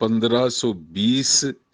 1520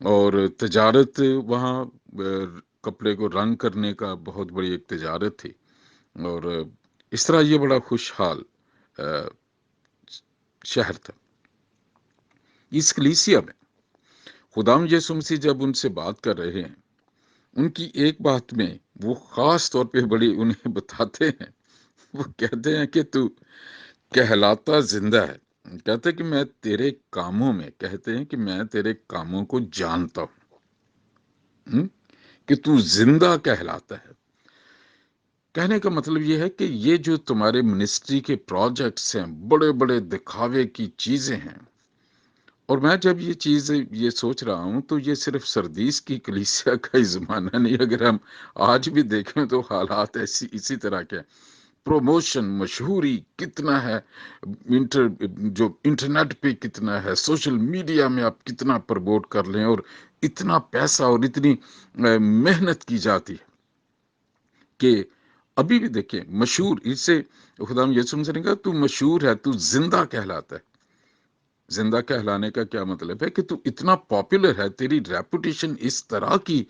اور تجارت وہاں کپڑے کو رنگ کرنے کا بہت بڑی ایک تجارت تھی، اور اس طرح یہ بڑا خوشحال شہر تھا۔ اس کلیسیا میں خداوند یسوع مسیح جب ان سے بات کر رہے ہیں، ان کی ایک بات میں وہ خاص طور پہ بڑی انہیں بتاتے ہیں، وہ کہتے ہیں کہ تو کہلاتا زندہ ہے، کہتے ہیں کہ میں تیرے کاموں میں، کہتے ہیں کہ میں تیرے کاموں کو جانتا ہوں، کہ تو زندہ کہلاتا ہے۔ کہنے کا مطلب یہ ہے کہ یہ جو تمہارے منسٹری کے پروجیکٹس ہیں، بڑے بڑے دکھاوے کی چیزیں ہیں، اور میں جب یہ چیز یہ سوچ رہا ہوں تو یہ صرف سردیس کی کلیسیا کا ہی زمانہ نہیں، اگر ہم آج بھی دیکھیں تو حالات اسی طرح کے ہیں۔ پروموشن، مشہوری کتنا ہے، جو انٹرنیٹ پہ کتنا ہے، سوشل میڈیا میں آپ کتنا پروموٹ کر لیں، اور اتنا پیسہ اور اتنی محنت کی جاتی ہے کہ ابھی بھی دیکھیں مشہور، اس سے خدا یسوع مسیح نے کہا تو مشہور ہے، تو زندہ کہلاتا ہے۔ زندہ کہلانے کا کیا مطلب ہے کہ تو اتنا پاپولر ہے، تیری ریپوٹیشن اس طرح کی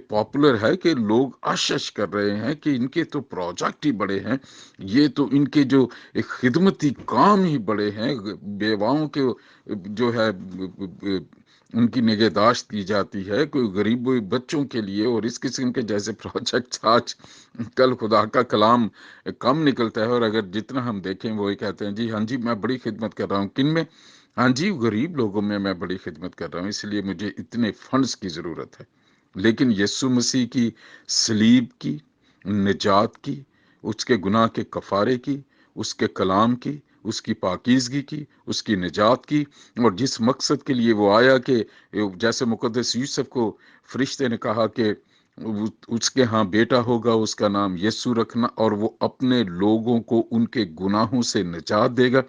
پاپولر ہے کہ لوگ اشش کر رہے ہیں کہ ان کے تو پروجیکٹ ہی بڑے ہیں، یہ تو ان کے جو خدمتی کام ہی بڑے ہیں، بیواؤں کے جو ہے ان کی نگہداشت کی جاتی ہے، کوئی غریب بچوں کے لیے، اور اس قسم کے جیسے پروجیکٹ آج کل خدا کا کلام کم نکلتا ہے، اور اگر جتنا ہم دیکھیں وہ کہتے ہیں جی ہاں جی میں بڑی خدمت کر رہا ہوں، کن میں؟ ہاں جی غریب لوگوں میں بڑی خدمت کر رہا ہوں، اس لیے مجھے اتنے فنڈز کی ضرورت ہے۔ لیکن یسوع مسیح کی صلیب کی، نجات کی، اس کے گناہ کے کفارے کی، اس کے کلام کی، اس کی پاکیزگی کی، اس کی نجات کی، اور جس مقصد کے لیے وہ آیا کہ جیسے مقدس یوسف کو فرشتے نے کہا کہ اس کے ہاں بیٹا ہوگا، اس کا نام یسوع رکھنا، اور وہ اپنے لوگوں کو ان کے گناہوں سے نجات دے گا۔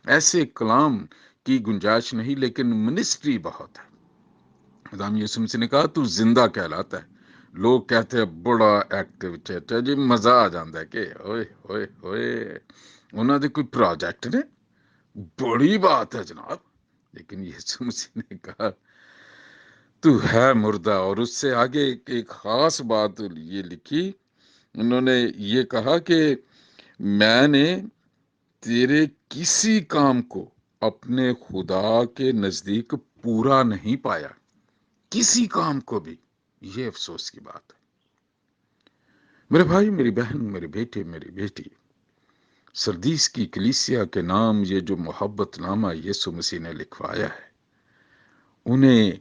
ایسے کلام کی گنجائش نہیں، لیکن منسٹری بہت ہے۔ خدا یسوع مسیح نے کہا تو زندہ کہلاتا ہے۔ لوگ کہتے ہیں بڑا ایکٹیو چرچ ہے جی، مزہ آ جاتا ہے کہ ہوئے ہوئے ہوئے انہوں نے کوئی پروجیکٹ نے، بڑی بات ہے جناب۔ لیکن یسوع مسیح نے کہا تو ہے مردہ، اور اس سے آگے ایک خاص بات یہ لکھی، انہوں نے یہ کہا کہ میں نے تیرے کسی کام کو اپنے خدا کے نزدیک پورا نہیں پایا، کسی کام کو بھی۔ یہ افسوس کی بات ہے میرے بھائی، میری بہن، میرے بیٹے، میری بیٹی، سردیس کی کلیسیا کے نام یہ جو محبت نامہ یسوع مسیح نے لکھوایا ہے، انہیں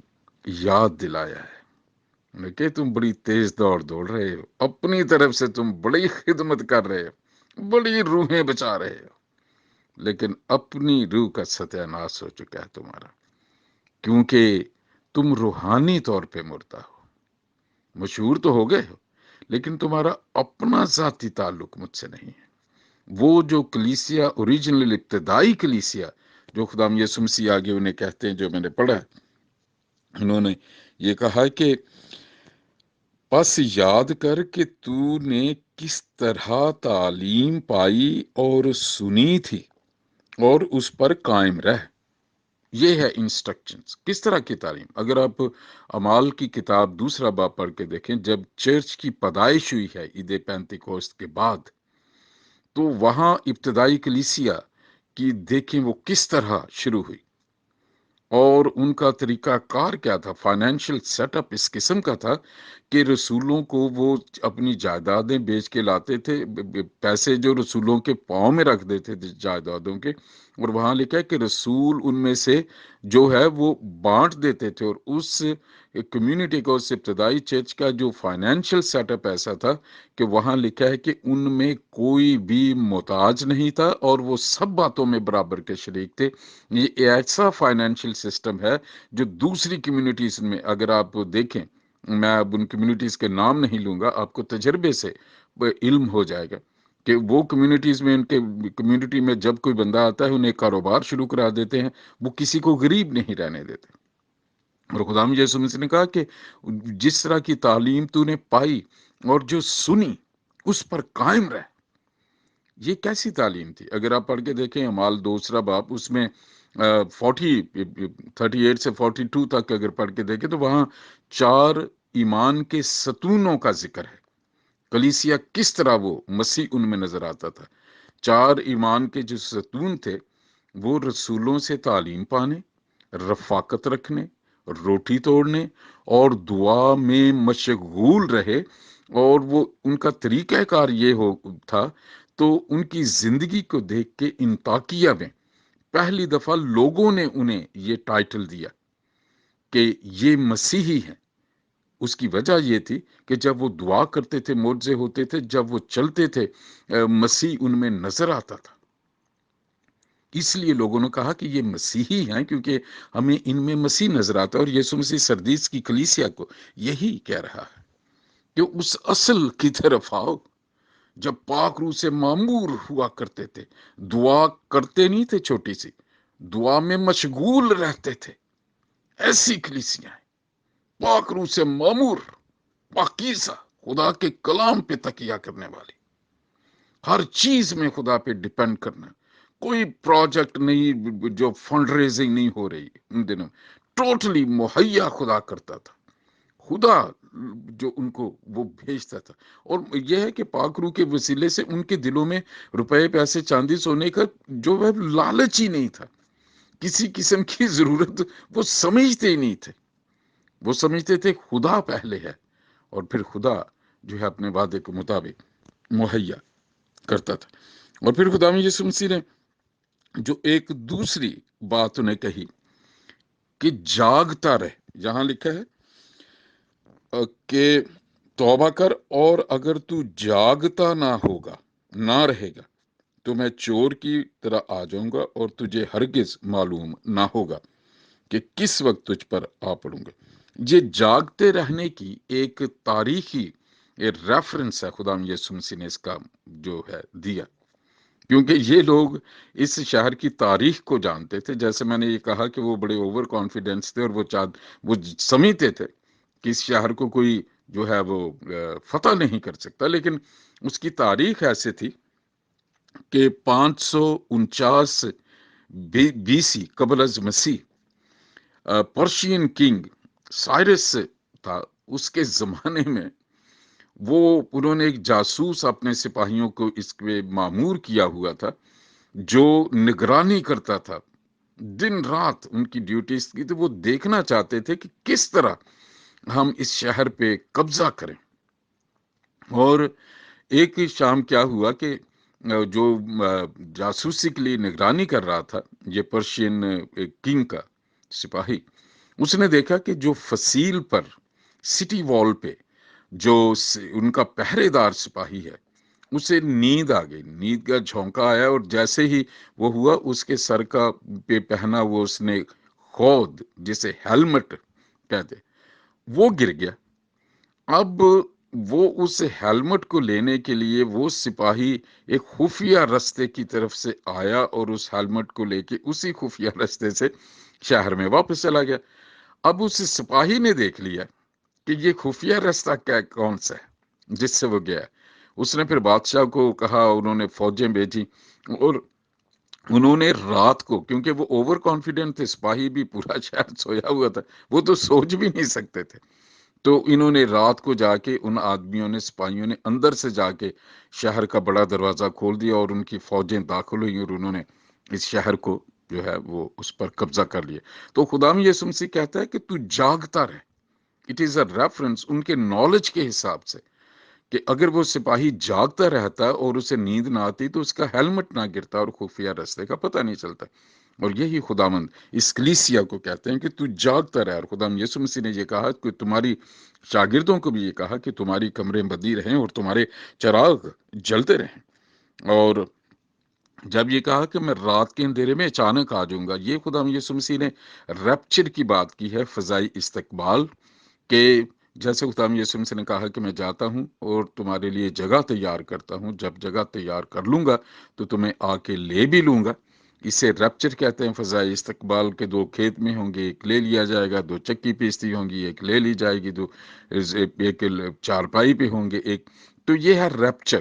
یاد دلایا ہے کہ تم بڑی تیز دوڑ رہے ہو، اپنی طرف سے تم بڑی خدمت کر رہے ہو، بڑی روحیں بچا رہے ہو، لیکن اپنی روح کا ستیہ ناش ہو چکا ہے تمہارا، کیونکہ تم روحانی طور پہ مردہ ہو۔ مشہور تو ہو گئے ہو، لیکن تمہارا اپنا ذاتی تعلق مجھ سے نہیں ہے۔ وہ جو کلیسیا اوریجنل ابتدائی کلیسیا جو خدا یسوع مسیح آگے انہیں کہتے ہیں، جو میں نے پڑھا، انہوں نے یہ کہا کہ پس یاد کر کہ تو نے کس طرح تعلیم پائی اور سنی تھی، اور اس پر قائم رہ۔ یہ ہے انسٹرکشنز، کس طرح کی تعلیم۔ اگر آپ اعمال کی کتاب دوسرا باب پڑھ کے دیکھیں، جب چرچ کی پیدائش ہوئی ہے عید پینتیکوست کے بعد، تو وہاں ابتدائی کلیسیا کی دیکھیں وہ کس طرح شروع ہوئی، اور ان کا طریقہ کار کیا تھا۔ فائنینشیل سیٹ اپ اس قسم کا تھا کہ رسولوں کو وہ اپنی جائیدادیں بیچ کے لاتے تھے، پیسے جو رسولوں کے پاؤں میں رکھ دیتے تھے جائیدادوں کے، اور وہاں لکھا ہے کہ رسول ان میں سے جو ہے وہ بانٹ دیتے تھے، اور اس کمیونٹی کا، اس ابتدائی چرچ کا جو فائنینشیل سیٹ اپ ایسا تھا کہ وہاں لکھا ہے کہ ان میں کوئی بھی محتاج نہیں تھا، اور وہ سب باتوں میں برابر کے شریک تھے۔ یہ ایسا فائنینشیل سسٹم ہے جو دوسری کمیونٹیز میں اگر آپ دیکھیں، میں اب ان کمیونٹیز کے نام نہیں لوں گا، آپ کو تجربے سے علم ہو جائے گا کہ وہ کمیونٹیز میں، ان کے کمیونٹی میں جب کوئی بندہ آتا ہے انہیں کاروبار شروع کرا دیتے ہیں، وہ کسی کو غریب نہیں رہنے دیتے۔ اور خدا یسوع مسیح نے کہا کہ جس طرح کی تعلیم تو نے پائی اور جو سنی، اس پر قائم رہ۔ یہ کیسی تعلیم تھی؟ اگر آپ پڑھ کے دیکھیں اعمال دوسرا باب، اس میں 38 سے 42 تک اگر پڑھ کے دیکھیں تو وہاں 4 ایمان کے ستونوں کا ذکر ہے، کلیسیا کس طرح وہ مسیح ان میں نظر آتا تھا۔ 4 ایمان کے جو ستون تھے وہ رسولوں سے تعلیم پانے، رفاقت رکھنے، روٹی توڑنے اور دعا میں مشغول رہے، اور وہ ان کا طریقہ کار یہ ہو تھا۔ تو ان کی زندگی کو دیکھ کے انطاکیہ میں پہلی دفعہ لوگوں نے انہیں یہ ٹائٹل دیا کہ یہ مسیحی ہیں۔ اس کی وجہ یہ تھی کہ جب وہ دعا کرتے تھے معجزے ہوتے تھے، جب وہ چلتے تھے مسیح ان میں نظر آتا تھا۔ اس لیے لوگوں نے کہا کہ یہ مسیحی ہیں، کیونکہ ہمیں ان میں مسیح نظر آتا ہے۔ اور یسوع مسیح سردیس کی کلیسیا کو یہی کہہ رہا ہے کہ اس اصل کی طرف آؤ، جب پاک روح سے معمور ہوا کرتے تھے، دعا کرتے نہیں تھے چھوٹی سی، دعا میں مشغول رہتے تھے۔ ایسی کلیسیاں ہیں پاک روح سے معمور، پاکیزہ، خدا کے کلام پہ تکیہ کرنے والی، ہر چیز میں خدا پہ ڈیپینڈ کرنا۔ کوئی پروجیکٹ نہیں جو فنڈ ریزنگ نہیں ہو رہی ان دنوں، ٹوٹلی مہیا خدا کرتا تھا، خدا جو ان کو وہ بھیجتا تھا۔ اور یہ ہے کہ پاک روح کے وسیلے سے ان کے دلوں میں روپے پیسے چاندی سونے کا جو ہے لالچ ہی نہیں تھا، کسی قسم کی ضرورت وہ سمجھتے ہی نہیں تھے۔ وہ سمجھتے تھے خدا پہلے ہے، اور پھر خدا جو ہے اپنے وعدے کے مطابق مہیا کرتا تھا۔ اور پھر خدا میں یسوع مسیح نے جو ایک دوسری بات انہیں کہی کہ جاگتا رہ، یہاں لکھا ہے کہ توبہ کر، اور اگر تو جاگتا نہ رہے گا تو میں چور کی طرح آ جاؤں گا، اور تجھے ہرگز معلوم نہ ہوگا کہ کس وقت تجھ پر آ پڑوں گا۔ یہ جاگتے رہنے کی ایک تاریخی ریفرنس ہے خدا یسوع مسیح نے اس کا جو ہے دیا، کیونکہ یہ لوگ اس شہر کی تاریخ کو جانتے تھے۔ جیسے میں نے یہ کہا کہ وہ بڑے اوور کانفیڈنس تھے، اور وہ سمجھتے تھے کہ اس شہر کو کوئی جو ہے وہ فتح نہیں کر سکتا، لیکن اس کی تاریخ ایسے تھی کہ 549 BC قبل از مسیح پرشین کنگ سائرس تھا، اس کے زمانے میں انہوں نے ایک جاسوس اپنے سپاہیوں کو اس پہ معمور کیا ہوا تھا، جو نگرانی کرتا تھا، دن رات ان کی ڈیوٹیز کی تھی۔ وہ دیکھنا چاہتے تھے کہ کس طرح ہم اس شہر پہ قبضہ کریں۔ اور ایک شام کیا ہوا کہ جو جاسوسی کے لیے نگرانی کر رہا تھا، یہ پرشین کنگ کا سپاہی، اس نے دیکھا کہ جو فصیل پر سٹی وال پہ جو ان کا پہرے دار سپاہی ہے، اسے نیند آ گئی، نیند کا جھونکا آیا، اور جیسے ہی وہ ہوا اس کے سر کا پہ پہنا وہ اس نے خود جسے ہیلمٹ کہتے وہ گر گیا۔ اب وہ اس ہیلمٹ کو لینے کے لیے وہ سپاہی ایک خفیہ رستے کی طرف سے آیا، اور اس ہیلمٹ کو لے کے اسی خفیہ رستے سے شہر میں واپس چلا گیا۔ اب اس سپاہی نے دیکھ لیا کہ یہ خفیہ رستہ کون سا ہے جس سے وہ گیا۔ اس نے پھر بادشاہ کو کہا، انہوں نے فوجیں بھیجی، اور انہوں نے رات کو، کیونکہ وہ اوور کانفیڈنٹ تھے، سپاہی بھی پورا شہر سویا ہوا تھا، وہ تو سوچ بھی نہیں سکتے تھے، تو انہوں نے رات کو جا کے ان آدمیوں نے، سپاہیوں نے اندر سے جا کے شہر کا بڑا دروازہ کھول دیا، اور ان کی فوجیں داخل ہوئی، اور انہوں نے اس شہر کو جو ہے وہ اس پر قبضہ کر لیا۔ تو خدا یسوع مسیح کہتا ہے کہ تو جاگتا رہ۔ اٹ از اے ریفرنس ان کے نالج کے حساب سے کہ اگر وہ سپاہی جاگتا رہتا اور اسے نیند نہ آتی تو اس کا ہیلمٹ نہ گرتا اور خفیہ رستے کا پتہ نہیں چلتا۔ اور یہی خداوند اس کلیسیا کو کہتے ہیں کہ تو جاگتا رہ۔ اور خداوند یسوع مسیح نے یہ کہا کہ تمہاری شاگردوں کو بھی یہ کہا کہ تمہاری کمریں بدی رہیں اور تمہارے چراغ جلتے رہیں۔ اور جب یہ کہا کہ میں رات کے اندھیرے میں اچانک آ جاؤں گا، یہ خداوند یسوع مسیح نے ریپچر کی بات کی ہے، فضائی استقبال، کہ جیسے خداوند یسوع مسیح نے کہا کہ میں جاتا ہوں اور تمہارے لیے جگہ تیار کرتا ہوں، جب جگہ تیار کر لوں گا تو تمہیں آ کے لے بھی لوں گا۔ اسے ریپچر کہتے ہیں، فضائی استقبال کے 2 کھیت میں ہوں گے، ایک لے لیا جائے گا، 2 چکی پیستی ہوں گی، ایک لے لی جائے گی، ایک چارپائی پہ ہوں گے، ایک۔ تو یہ ہے ریپچر۔